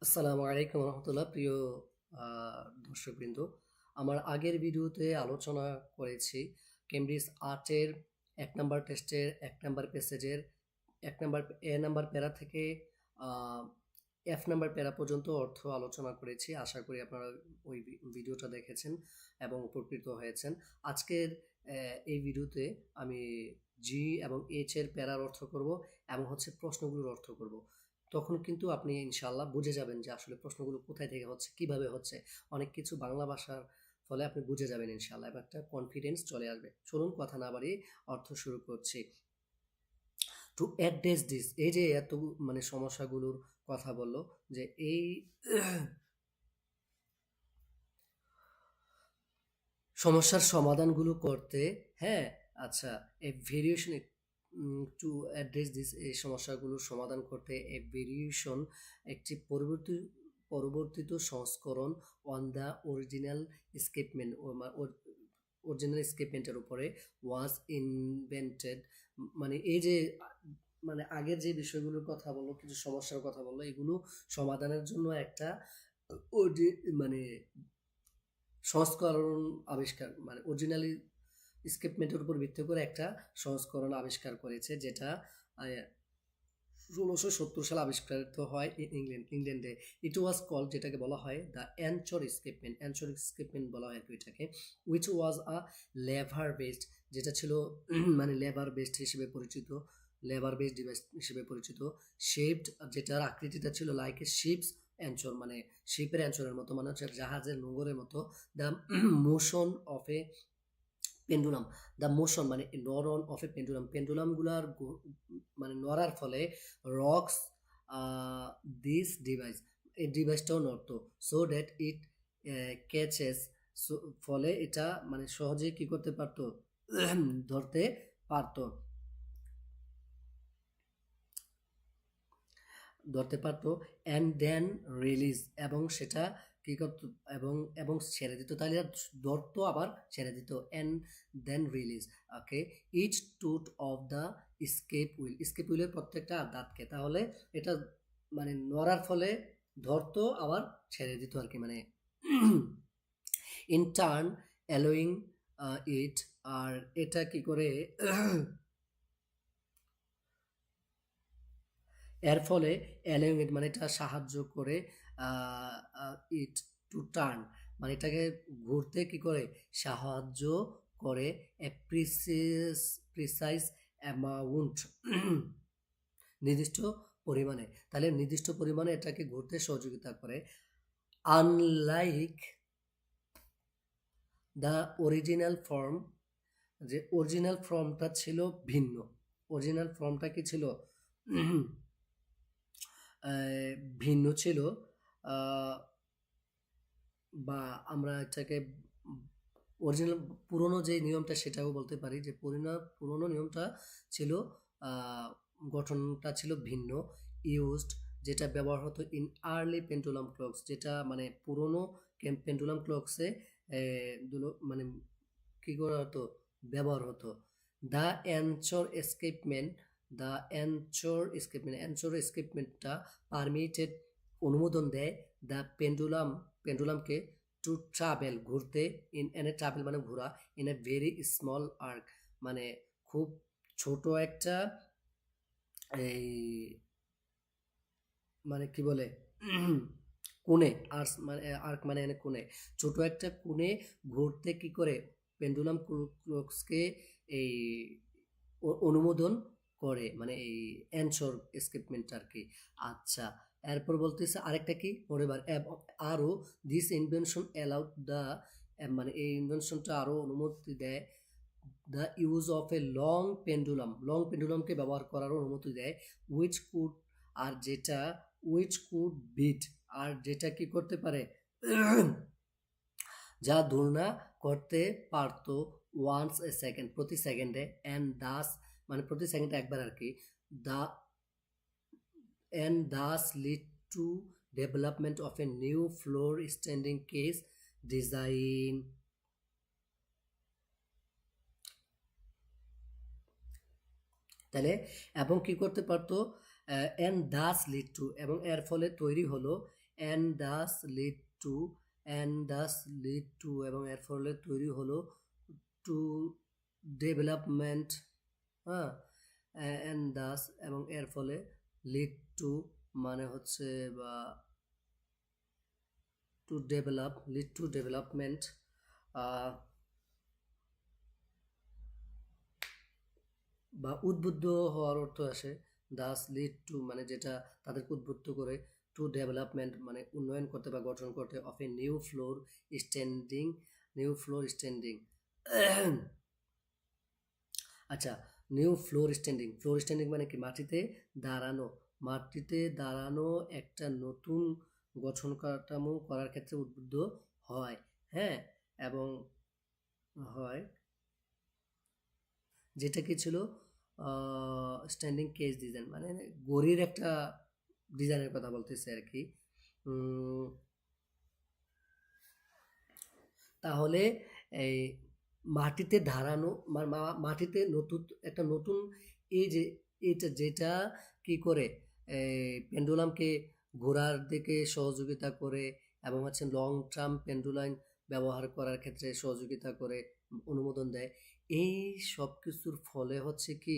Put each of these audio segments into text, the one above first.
আসসালামু আলাইকুম রহমতুল্লাহ। প্রিয় দর্শকবৃন্দ, আমার আগের ভিডিওতে আলোচনা করেছি কেমব্রিজ আর্টের ১ নাম্বার টেস্টের ১ নাম্বার প্যাসেজের ১ নাম্বার নাম্বার প্যারা থেকে F নাম্বার প্যারা পর্যন্ত অর্থ আলোচনা করেছি। আশা করি আপনারা ওই ভিডিওটা দেখেছেন এবং উপকৃত হয়েছেন। আজকের এই ভিডিওতে আমি জি এবং এইচ এর প্যারার অর্থ করব এবং প্রশ্নগুলোর অর্থ করব। তখন কিন্তু আপনি ইনশাআল্লাহ বুঝে যাবেন যে আসলে প্রশ্নগুলো কোথায় থেকে হচ্ছে, কিভাবে হচ্ছে। অনেক কিছু বাংলা ভাষার ফলে আপনি বুঝে যাবেন ইনশাআল্লাহ, এবং একটা কনফিডেন্স চলে আসবে। চলুন কথা না বাড়িয়ে অর্থ শুরু করছি। টু অ্যাড্রেস দিস, এই যে এত সমস্যাগুলোর কথা বললো, যে এই সমস্যার সমাধানগুলো করতে, হ্যাঁ, আচ্ছা, এ ভেরিয়েশন টু অ্যাড্রেস দিস, এই সমস্যাগুলোর সমাধান করতে এ ভেরিয়েশন, একটি পরবর্তিত সংস্করণ অন দ্য অরিজিনাল স্কেপমেন্ট, অরিজিনাল স্কেপমেন্টের উপরে ওয়াজ ইনভেন্টেড। এই যে আগের যে বিষয়গুলোর কথা বললো, কিছু সমস্যার কথা বললো, এগুলো সমাধানের জন্য একটা মানে সংস্করণ আবিষ্কার, অরিজিনালি স্কেপমেন্টের উপর ভিত্তি করে একটা সংস্করণ আবিষ্কার করেছে, যেটা ১৬৭০ সালে আবিষ্কৃত হয় ইংল্যান্ডে। ইট ওয়াজ কল, যেটাকে বলা হয় দ্য অ্যানচর স্কেপমেন্ট, অ্যানচর স্কেপমেন্ট বলা হয় এটাকে। Which was a lever based, যেটা ছিল লেভার বেসড হিসেবে পরিচিত, লেভার বেসড ডিভাইস হিসেবে পরিচিত। শেপড, যেটার আকৃতিটা ছিল লাইক এ শিপস অ্যানচর, শিপের অ্যানচরের মতো, জাহাজের নোঙরের মতো। The motion of a pendulum, the motion নরন অফ এ পেন্ডুলাম, পেন্ডুলামগুলার নড়ার ফলে রক্স দিস ডিভাইস, এই ডিভাইসটাও নড়তো। সো দ্যাট ইট ক্যাচেস, ফলে এটা সহজে কি করতে পারতো, ধরতে পারতো, অ্যান্ড দেন রিলিজ, এবং সেটা কি করতো, এবং এবং ছেড়ে দিত। তাহলে ধরতো আবার ছেড়ে দিত, and then release. Okay, each tooth of the escape হুইলের প্রত্যেকটা দাঁতকে, তাহলে এটা নড়ার ফলে ধরতো আবার ছেড়ে দিত আর কি, ইন টার্ন অ্যালোয়িং ইট, আর এটা কি করে এর ফলে অ্যালোয়িং ইট এটা সাহায্য করে, ইট টু টার্ন এটাকে ঘুরতে কি করে সাহায্য করে, এ প্রিসাইজ অ্যামাউন্ট, নির্দিষ্ট পরিমাণে। তাহলে নির্দিষ্ট পরিমাণে এটাকে ঘুরতে সহযোগিতা করে। আনলাইক দ্য অরিজিনাল ফর্ম, যে অরিজিনাল ফর্মটা ছিল ভিন্ন, অরিজিনাল ফর্মটা কি ছিল, ভিন্ন ছিল, বা আমরা এটাকে অরিজিনাল পুরনো যে নিয়মটা সেটাও বলতে পারি, যে পুরনো নিয়মটা ছিল, গঠনটা ছিল ভিন্ন। ইউজড, যেটা ব্যবহার হতো ইন আর্লি পেন্ডুলাম ক্লকস, যেটা পুরনো পেন্ডুলাম ক্লকসে কি করা হতো, ব্যবহার হতো। দ্য অ্যানচর এস্কেপমেন্ট, অ্যানচর এস্কেপমেন্টটা পারমিটেড, অনুমোদন দেয় দ্য পেন্ডুলামকে টু ট্রাভেল, ঘুরতে, ইন এ ট্রাভেল ঘোরা, in a very small arc, খুব ছোট একটা, এই কি বলে, কোণে, আর্স আর্ক এনে কোণে, ছোট একটা কোণে ঘুরতে কি করে পেন্ডুলাম ক্লকসকে এই অনুমোদন করে, এই অ্যানসর এস্কেপমেন্ট আর কি। আচ্ছা, এরপর বলতেছে আরেকটা কি, আরও দিস ইনভেনশন অ্যালাউড দ্য, এই ইনভেনশনটা আরও অনুমতি দেয় the use of a long পেন্ডুলামকে ব্যবহার করার অনুমতি দেয়। উইচ কুড, আর যেটা উইচ কুড বিট, আর যেটা কি করতে পারে, যা তুলনা করতে পারত ওয়ান্স এ সেকেন্ড, প্রতি সেকেন্ডে, অ্যান্ড দাস প্রতি সেকেন্ডে একবার আর কি, the and thus lead to development of a new floor standing case design. তাহলে এবং কি করতে পারতো, অ্যান্ড দাস লিড টু, এবং এর ফলে তৈরি হলো and thus lead two, and thus lead two, এবং এর ফলে তৈরি হলো টু ডেভেলপমেন্ট, হ্যাঁ, অ্যান্ড দাস এবং এর ফলে লিড টু মানে হচ্ছে বা to develop, lead to development, বা উদ্বুদ্ধ হওয়ার অর্থ আসে। দাস লিড টু মানে যেটা তাদেরকে উদ্বুদ্ধ করে, টু ডেভেলপমেন্ট মানে উন্নয়ন করতে বা গঠন করতে, of a new floor standing, new floor standing. আচ্ছা, new floor standing, floor standing মানে কি? মাটিতে দাঁড়ানো, মাটিতে দাঁড়ানো একটা নতুন গঠন কাঠামো করার ক্ষেত্রে উদ্বুদ্ধ হয়, হ্যাঁ, এবং হয় যেটা কি ছিল, স্ট্যান্ডিং কেজ ডিজাইন মানে গড়ির একটা ডিজাইনের কথা বলতেছে আর কি। তাহলে এই মাটিতে দাঁড়ানো মাটিতে নতুন একটা নতুন, এই যে এটা যেটা কি করে পেন্ডুলামকে ঘোরার দিকে সহযোগিতা করে এবং হচ্ছে লং টার্ম পেন্ডুলাম ব্যবহার করার ক্ষেত্রে সহযোগিতা করে, অনুমোদন দেয়। এই সব কিছুর ফলে হচ্ছে কি,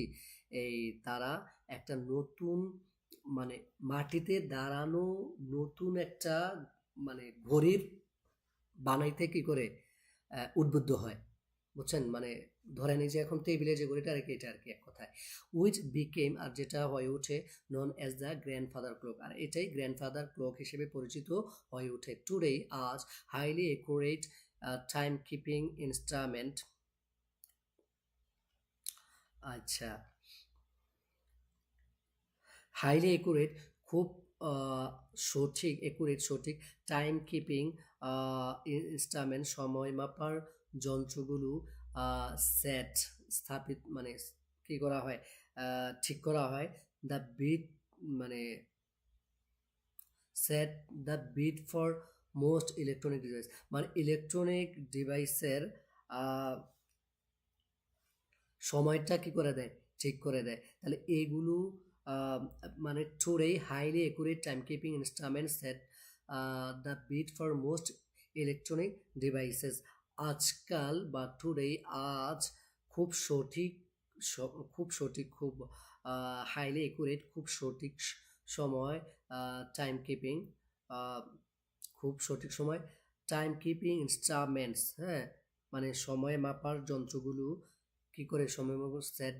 এই তারা একটা নতুন মানে মাটিতে দাঁড়ানো নতুন একটা মানে ঘড়ির বানাইতে কি করে উদ্বুদ্ধ হয়, বুঝছেন? মানে ধরেন এই যে এখন টেবিলে যে ঘড়িটা আর কি, এটা আর কি এক কথায় উইচ বিকেম, আর যেটা হয়ে ওঠে known as the grandfather clock, আর এটাই গ্র্যান্ডফাদার ক্লক হিসেবে পরিচিত হয়ে ওঠে। টুডে আজ highly accurate time keeping instrument. আচ্ছা, হাইলি একুরেট খুব সঠিক, একুরেট সঠিক, টাইম কিপিং ইনস্ট্রুমেন্ট সময় মাপার যন্ত্রগুলো সেট স্থাপিত মানে কি করা হয়, ঠিক করা হয়। দ্য বিট মানে set the beat for most electronic device মানে ইলেকট্রনিক ডিভাইসের সময়টা কি করে দেয়, ঠিক করে দেয়। তাহলে এইগুলো মানে today highly accurate time keeping instrument set the beat for most electronic devices. আজকাল বা টুডে আজ খুব সঠিক, খুব সঠিক, খুব হাইলি একুরেট খুব সঠিক সময়, টাইম কিপিং খুব সঠিক সময়, টাইম কিপিং ইনস্ট্রুমেন্টস, হ্যাঁ, মানে সময় মাপার যন্ত্রগুলো কি করে সময় মাপা, set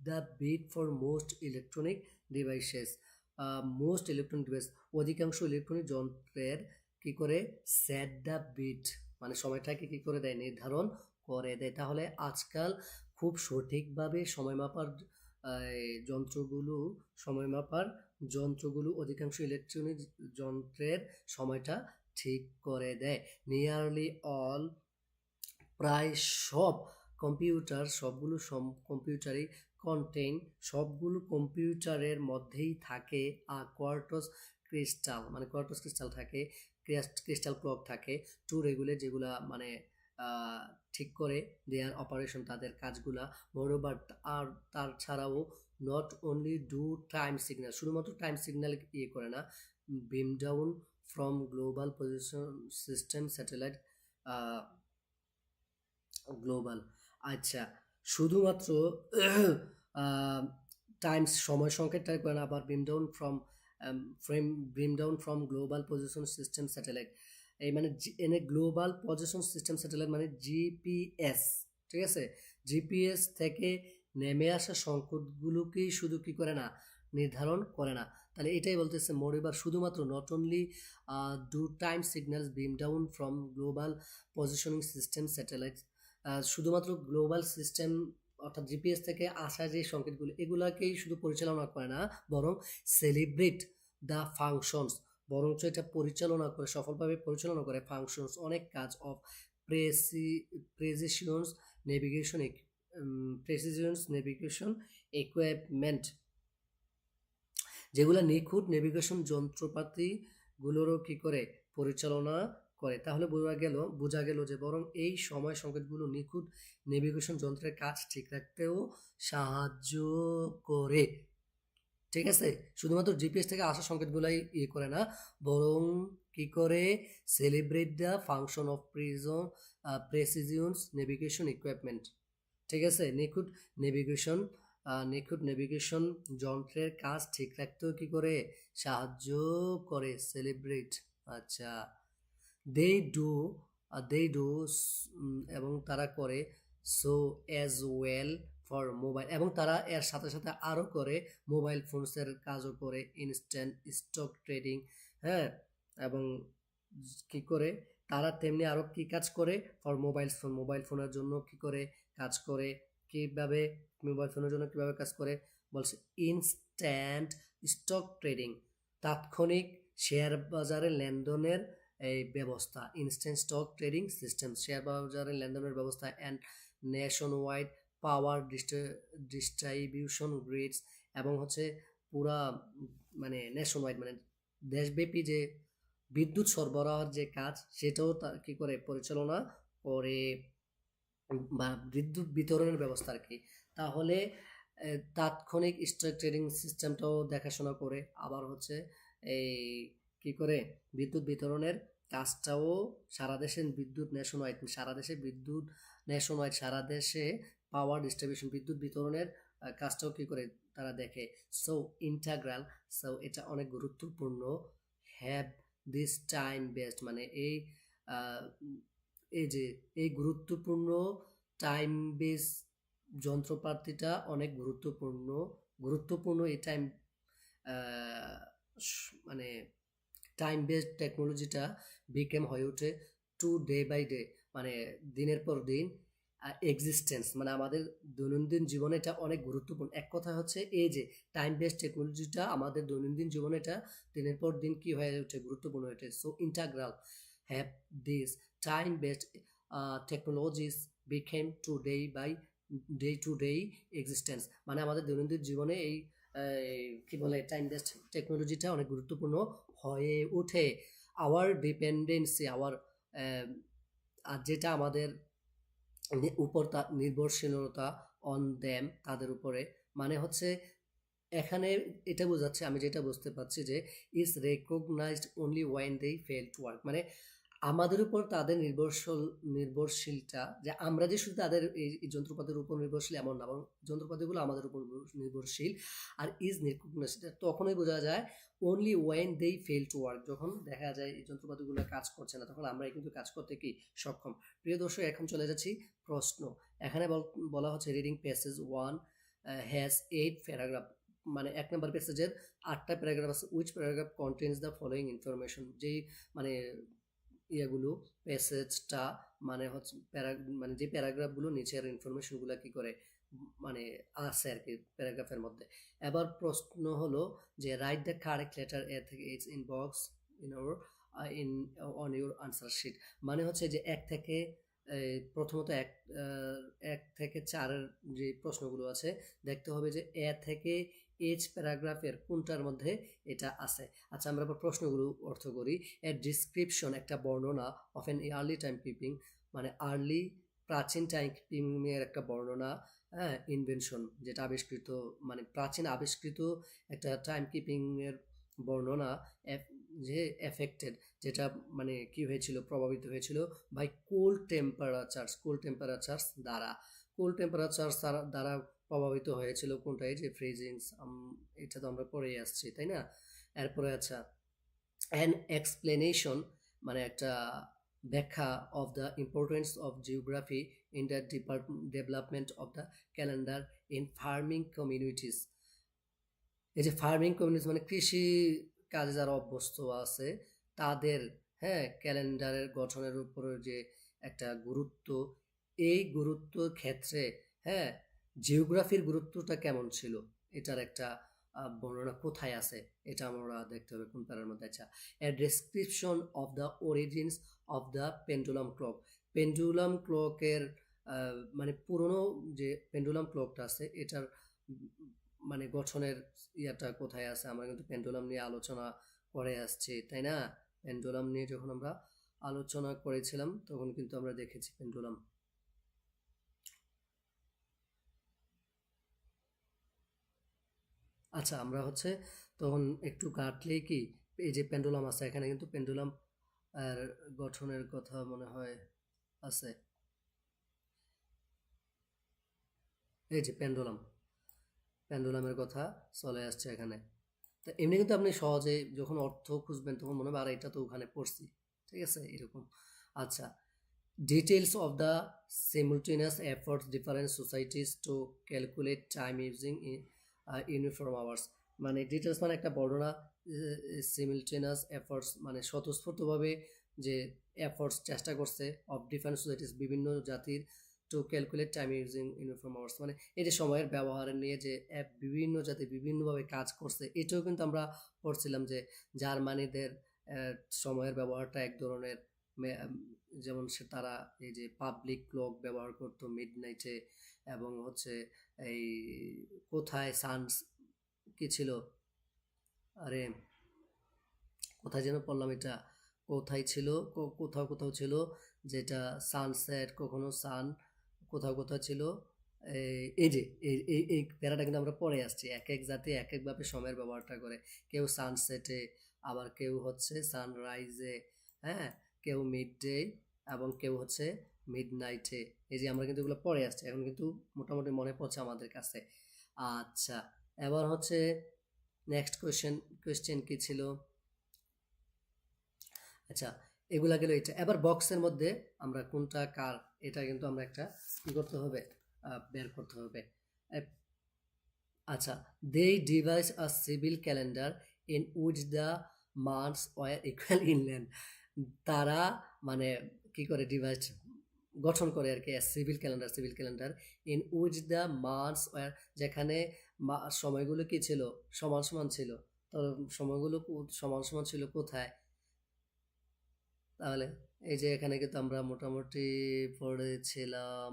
the beat for most electronic devices, most electronic device অধিকাংশ ইলেকট্রনিক যন্ত্রের কি করে সেট দ্য বিট মানে সময়টাকে কি করে দেয়, নির্ধারণ করে দেয়। তাহলে আজকাল খুব সঠিকভাবে সময় মাপার যন্ত্রগুলো, সময় মাপার যন্ত্রগুলো অধিকাংশ ইলেকট্রনিক যন্ত্রের সময়টা ঠিক করে দেয়। নিয়ারলি অল, প্রায় সব কম্পিউটার, সবগুলো কম্পিউটারই কন্টেইন, সবগুলো কম্পিউটারের মধ্যেই থাকে কোয়ার্টজ ক্রিস্টাল মানে কোয়ার্টজ ক্রিস্টাল থাকে, ক্রিস্টাল ক্লক থাকে টু রেগুলেট, যেগুলা মানে ঠিক করে দেয়ার অপারেশন, তাদের কাজগুলা। মোরওভার, আর তার ছাড়াও not only do time signal, শুধুমাত্র টাইম সিগন্যাল ইয়ে করে না, beam down from global position system satellite global. আচ্ছা, শুধুমাত্র টাইমস সময় সংকেতটা করে না, আবার beam down from global position system satellite, এই মানে এনে গ্লোবাল পজিশন সিস্টেম স্যাটেলাইট মানে জিপিএস, ঠিক আছে, জিপিএস থেকে নেমে আসা সংকেতগুলোকেই শুধু কি করে না, নির্ধারণ করে না। তাহলে এটাই বলতেছে মোরওভার, শুধুমাত্র not only do time signals beam down from global positioning system satellite, শুধুমাত্র গ্লোবাল সিস্টেম অর্থাৎ জিপিএস থেকে আসা যে সংকেতগুলো এগুলাকেই শুধু পরিচালনা করে না, বরং সেলিব্রেট দ্য ফাংশনস, বরঞ্চ এটা পরিচালনা করে, সফলভাবে পরিচালনা করে ফাংশনস, অনেক কাজ অফ প্রেসিশনস নেভিগেশন, প্রেসিশনস নেভিগেশন ইকুইপমেন্ট, যেগুলো নিখুঁত নেভিগেশন যন্ত্রপাতিগুলোরও কি করে পরিচালনা করে। তাহলে বোঝা গেল যে বরং এই সময় সংকেতগুলো নিখুঁত নেভিগেশন যন্ত্রের কাজ ঠিক রাখতেও সাহায্য করে। ঠিক আছে, শুধুমাত্র জিপিএস থেকে আসা সংকেতগুলাই করে না, বরং কি করে celebrate the function of precision navigation equipment. ঠিক আছে, নিখুঁত নেভিগেশন যন্ত্রের কাজ ঠিক রাখতেও কি করে সাহায্য করে সেলিব্রেট। আচ্ছা, দে ডু দে ডু এবং তারা করে so as well for mobile, এবং তারা এর সাথে সাথে আরও করে মোবাইল ফোনসের কাজও করে, ইনস্ট্যান্ট স্টক ট্রেডিং। হ্যাঁ, এবং কি করে তারা তেমনি আরও কি কাজ করে ফর মোবাইল ফোনের জন্য কি করে কাজ করে, কিভাবে মোবাইল ফোনের জন্য কিভাবে কাজ করে বলছে ইনস্ট্যান্ট স্টক ট্রেডিং, তাৎক্ষণিক শেয়ার বাজারে লেনদেনের এই ব্যবস্থা, instant stock trading system, share বাজারে লেনদেনের ব্যবস্থা, and nation wide power distribution greets, এবং হচ্ছে পুরা মানে নেশন ওয়াইড মানে দেশব্যাপী যে বিদ্যুৎ সরবরাহের যে কাজ সেটাও কি করে পরিচালনা করে, বা বিদ্যুৎ বিতরণের ব্যবস্থা আর কি। তাহলে তাৎক্ষণিক স্টক ট্রেডিং সিস্টেমটাও দেখাশোনা করে, আবার হচ্ছে এই কি করে বিদ্যুৎ বিতরণের কাজটাও সারা দেশে নেশন ওয়াইড সারা দেশে পাওয়ার ডিস্ট্রিবিউশন বিদ্যুৎ বিতরণের কাজটাও কি করে তারা দেখে। সো ইন্টাগ্রাল, সো এটা অনেক গুরুত্বপূর্ণ। হ্যাভ দিস টাইম বেসড মানে এই যে এই টাইম বেস যন্ত্রপাতিটা অনেক গুরুত্বপূর্ণ এই মানে টাইম বেসড টেকনোলজিটা হয়ে ওঠে টু ডে বাই ডে, মানে দিনের পর দিন এক্সিস্টেন্স, মানে আমাদের দৈনন্দিন জীবনে এটা অনেক গুরুত্বপূর্ণ। এক কথা হচ্ছে এই যে টাইম বেসড টেকনোলজিটা আমাদের দৈনন্দিন জীবনে এটা দিনের পর দিন কি হয়ে ওঠে, গুরুত্বপূর্ণ হয়ে ওঠে। So integral have this time based technologies became day to day existence, মানে আমাদের দৈনন্দিন জীবনে এই কি বলে টাইম বেসড টেকনোলজিটা অনেক গুরুত্বপূর্ণ হয়ে ওঠে। আওয়ার ডিপেন্ডেন্সি আর যেটা আমাদের উপর নির্ভরশীলতা অন দেম, তাদের উপরে, মানে হচ্ছে এখানে এটা বোঝাচ্ছে, আমি যেটা বুঝতে পারছি যে is recognised only when they fail to work, মানে আমাদের উপর তাদের নির্ভরশীলটা, যে আমরা যে শুধু তাদের এই যন্ত্রপাতির উপর নির্ভরশীল এমন না, বরং যন্ত্রপাতিগুলো আমাদের উপর নির্ভরশীল। আর ইজ রেকগনাইজড তখনই বোঝা যায় only when they fail to work, যখন দেখা যায় এই যন্ত্রপাতিগুলো কাজ করছে না, তখন আমরা কিন্তু কাজ করতে কি সক্ষম। প্রিয় দর্শক, এখন চলে যাচ্ছি প্রশ্ন। এখানে বলা হচ্ছে রিডিং প্যাসেজ 1 হ্যাজ 8 প্যারাগ্রাফ, মানে 1 নম্বর প্যাসেজের 8টা প্যারাগ্রাফ আছে। Which paragraph contains the following information, যেই মানে ইয়েগুলো প্যাসেজটা মানে হচ্ছে মানে যে প্যারাগ্রাফগুলো নিচের ইনফরমেশনগুলো কি করে মানে আছে আর কি প্যারাগ্রাফের মধ্যে। এবার প্রশ্ন হলো যে write the correct letter A থেকে H in box in or in on your answer sheet, মানে হচ্ছে যে প্রথমত 1 থেকে 4-এর যে প্রশ্নগুলো আছে দেখতে হবে যে এ থেকে এইচ প্যারাগ্রাফের কোনটার মধ্যে এটা আছে। আচ্ছা, আমরা আবার প্রশ্নগুলো অর্থ করি। এ ডিসক্রিপশন একটা বর্ণনা of N early time keeping, মানে প্রাচীন টাইম কিপিং এর একটা বর্ণনা। হ্যাঁ, ইনভেনশন যেটা আবিষ্কৃত, মানে প্রাচীন আবিষ্কৃত একটা টাইম কিপিং এর বর্ণনা, যে এফেক্টেড যেটা মানে কি হয়েছিল, প্রভাবিত হয়েছিল বাই কোল্ড টেম্পারেচারস দ্বারা। দ্বারা প্রভাবিত হয়েছিল কোনটা, এই যে ফ্রিজিংস, এটা তো আমরা পড়েই আসছি, তাই না? এরপরে আচ্ছা, অ্যান এক্সপ্লেনেশন মানে একটা ব্যাখ্যা of the importance of geography in the development of the calendar in farming communities. এই যে ফার্মিং কমিউনিটিস মানে কৃষি কাজে যারা অভ্যস্ত আছে তাদের, হ্যাঁ, ক্যালেন্ডারের গঠনের উপরে যে একটা গুরুত্ব, এই গুরুত্বর ক্ষেত্রে, হ্যাঁ, জিওগ্রাফির গুরুত্বটা কেমন ছিল, এটার একটা বর্ণনা কোথায় আছে, এটা আমরা দেখতে হবে কোন প্যারার মধ্যে। আচ্ছা, a description of the origins of the pendulum ক্লকের মানে পুরনো যে পেন্ডুলাম ক্লকটা আছে এটার মানে গঠনের ইয়াটা কোথায় আছে। আমরা কিন্তু পেন্ডুলাম নিয়ে আলোচনা করে আসছি, তাই না? পেন্ডুলাম নিয়ে যখন আমরা আলোচনা করেছিলাম তখন কিন্তু আমরা দেখেছি পেন্ডুলাম। আচ্ছা, আমরা হচ্ছে তখন একটু কাটলেই কি এই যে পেন্ডুলাম আছে, এখানে কিন্তু পেন্ডুলাম আর গঠনের কথা মনে হয় আছে। এই যে পেন্ডুলামের কথা চলে আসছে এখানে। তো এমনি কিন্তু আপনি সহজে যখন অর্থ খুঁজবেন তখন মনে হবে আর এটা তো ওখানে পড়ছি, ঠিক আছে এরকম। আচ্ছা, details of the simultaneous efforts different societies to calculate time using uniform hours, মানে ডিটেলস মানে একটা বর্ণনা, সিমিলটেনিয়াস এফর্টস মানে স্বতঃস্ফূর্তভাবে যে এফর্টস চেষ্টা করছে অফ ডিফারেন্ট সোসাইটিস বিভিন্ন জাতির to calculate time using uniform hours, মানে এই যে সময়ের ব্যবহার নিয়ে যে বিভিন্ন জাতি বিভিন্নভাবে কাজ করছে, এটাও কিন্তু আমরা পড়ছিলাম যে জার্মানিদের সময়ের ব্যবহারটা এক ধরনের, যেমন তারা এই যে পাবলিক ক্লক ব্যবহার করতো মিড নাইটে, এবং হচ্ছে এই কোথায় সানস কি ছিল, আরে কোথায় যেন পড়লাম এটা, কোথায় ছিল, কোথাও কোথাও ছিল যেটা সানসেট, কখনো সান, কোথাও কোথাও ছিল এই যে এই প্যারাটা কিন্তু আমরা পড়ে আসছি, এক এক জাতি এক একভাবে সময়ের ব্যবহারটা করে, কেউ সানসেটে, আবার কেউ হচ্ছে সানরাইজে, হ্যাঁ, কেউ মিড ডে, এবং কেউ হচ্ছে মিড নাইটে। এই যে আমরা কিন্তু এগুলো পড়ে আসছি, এখন কিন্তু মোটামুটি মনে পড়ছে আমাদের কাছে। আচ্ছা, এবার হচ্ছে নেক্সট কোয়েশ্চেন কি ছিল? আচ্ছা, এগুলা গেল এটা। এবার বক্সের মধ্যে আমরা কোনটা কার, এটা কিন্তু আমরা একটা কি করতে হবে, বের করতে হবে। আচ্ছা, they devised a civil calendar in which the months were equal in length, তারা মানে কি করে ডিভাইস গঠন করে আর কি, civil calendar in which the months were, যেখানে সময়গুলো কি ছিল, সমান সমান ছিল। তো সময়গুলো সমান সমান ছিল কোথায়? তাহলে এই যে এখানে কিন্তু আমরা মোটামুটি পড়েছিলাম,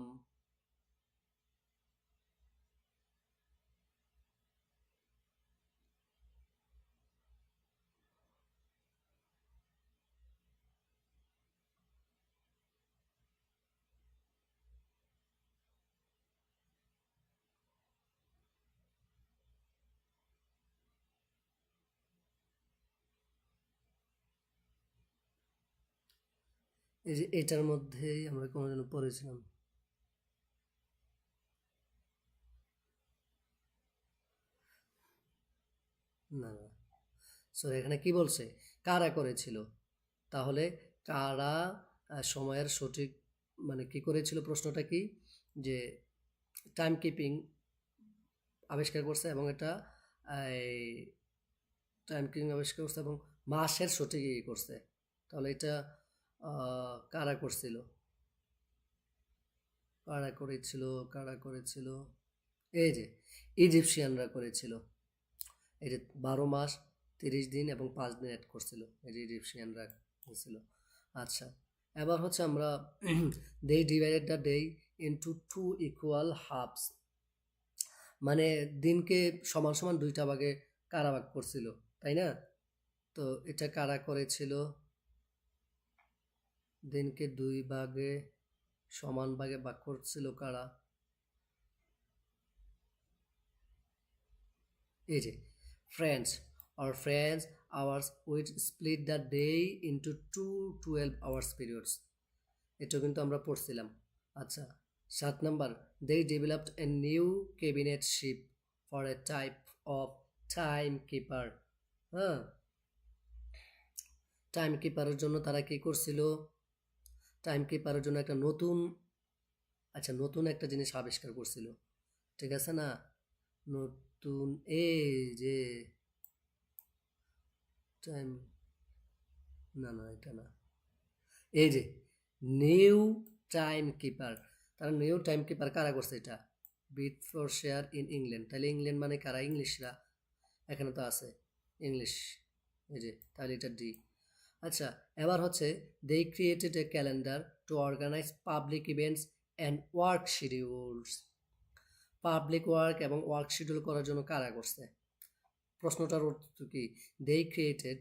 এই যে এটার মধ্যেই আমরা কোনোদিন পড়েছিলাম। না না, সরি, এখানে কি বলছে, কারা করেছিল, তাহলে কারা সময়ের সঠিক মানে কি করেছিল, প্রশ্নটা কি, যে টাইম কিপিং আবিষ্কার করছে, এবং এটা টাইম কিপিং আবিষ্কার করছে এবং মাসের সঠিক ই করছে, তাহলে এটা কারা করছিল, কারা করেছিল, কারা করেছিল, এই যে ইজিপশিয়ানরা করেছিল, এই যে 12 মাস 30 দিন এবং 5 দিন অ্যাড করছিল, এই যে ইজিপশিয়ানরা করেছিল। আচ্ছা, এবার হচ্ছে আমরা they divided the day into 2 equal halves, মানে দিনকে সমান সমান দুইটা ভাগে কারা ভাগ করছিল, তাই না? তো এটা কারা করেছিল, দিনকে 2 ভাগে সমান ভাগে ভাগ করছিল কারা, এই যে friends hours which split the day into 2 12 hours periods, এটা কিন্তু আমরা পড়ছিলাম। আচ্ছা, 7 number, they developed a new cabinet ship for a type of timekeeper, হ্যাঁ, টাইম কিপারের জন্য তারা কি করছিল, টাইম কিপারের জন্য একটা নতুন, আচ্ছা নতুন একটা জিনিস আবিষ্কার করছিল, ঠিক আছে না, নতুন এই যে টাইম, না না এটা না, এই যে নিউ টাইম কিপার, তারা নিউ টাইম কিপার কারা করছে, এটা beat for share in England, তাহলে ইংল্যান্ড মানে কারা, ইংলিশরা, এখানে তো আছে ইংলিশ, এই যে, তাহলে এটা ডি। আচ্ছা, এবার হচ্ছে they created a calendar to organise public events and work schedules, public work এবং ওয়ার্ক শিডিউল করার জন্য কারা করছে, প্রশ্নটার অর্থ কি, দে ক্রিয়েটেড,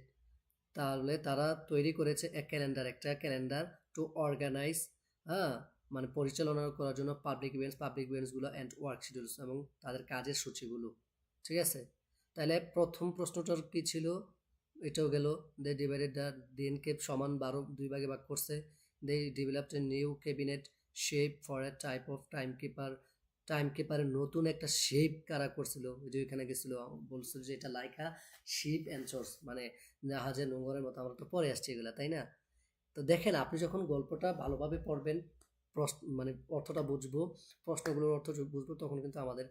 তাহলে তারা তৈরি করেছে এক ক্যালেন্ডার, একটা ক্যালেন্ডার টু অর্গানাইজ, হ্যাঁ, মানে পরিচালনা করার জন্য পাবলিক ইভেন্টসগুলো অ্যান্ড ওয়ার্ক শিডিউলস, এবং তাদের কাজের সূচিগুলো, ঠিক আছে। তাহলে প্রথম প্রশ্নটার কি ছিল, এটাও গেল। দে ডিভাইডেড দ্য ডিএনকে সমান 12 দুই ভাগে ভাগ করছে। They developed a new cabinet shape for a type of time কিপারের নতুন একটা শেপ কারা করছিল, ওই যে ওইখানে গেছিল, বলছিল যে এটা লাইকা শিপ অ্যান্ড চোর্স, মানে জাহাজের নোংরের মতো। আমরা তো পরে আসছি এগুলা, তাই না? তো দেখেন, আপনি যখন গল্পটা ভালোভাবে পড়বেন, মানে অর্থটা বুঝবো, প্রশ্নগুলোর অর্থ বুঝবো, তখন কিন্তু আমাদের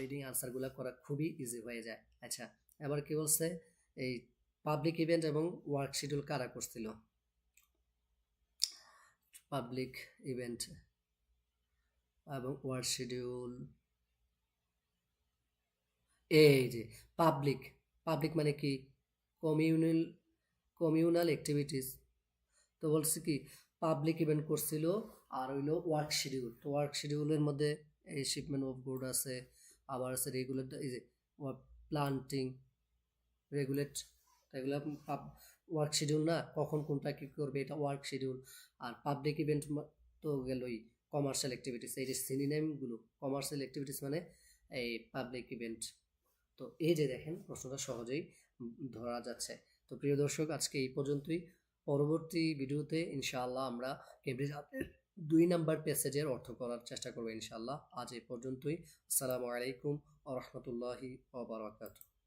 রিডিং আনসারগুলো করা খুবই ইজি হয়ে যায়। আচ্ছা, এবার কি বলছে, এই পাবলিক ইভেন্ট এবং ওয়ার্ক শিডিউল কারা করছিল? পাবলিক ইভেন্ট এবং ওয়ার্ক শিডিউল, এই যে পাবলিক, পাবলিক মানে কি, কমিউনাল কমিউনাল অ্যাক্টিভিটিস। তো বলছে কি পাবলিক ইভেন্ট করছিল, আর হইলো ওয়ার্ক শিডিউল। তো ওয়ার্ক শিডিউলের মধ্যে এই শিপমেন্ট অফ গুড আছে, আবার আছে রেগুলেট, এই যে প্লান্টিং, রেগুলেট, এগুলো ওয়ার্ক শিডিউল না, কখন কোনটা কি করবে, এটা ওয়ার্ক শিডিউল। আর পাবলিক ইভেন্ট তো গেলই, কমার্শিয়াল অ্যাক্টিভিটিস, এই যে সিনোনিমগুলো, কমার্শিয়াল অ্যাক্টিভিটিস মানে এই পাবলিক ইভেন্ট। তো এই যে দেখেন, প্রশ্নটা সহজেই ধরা যাচ্ছে। তো প্রিয় দর্শক, আজকে এই পর্যন্তই। পরবর্তী ভিডিওতে ইনশাআল্লাহ আমরা কেমব্রিজ 2 নাম্বার প্যাসেজের অর্থ করার চেষ্টা করবো ইনশাআল্লাহ। আজ এই পর্যন্তই। আসসালামু আলাইকুম ওয়া রাহমাতুল্লাহি ওয়া বারাকাতুহু।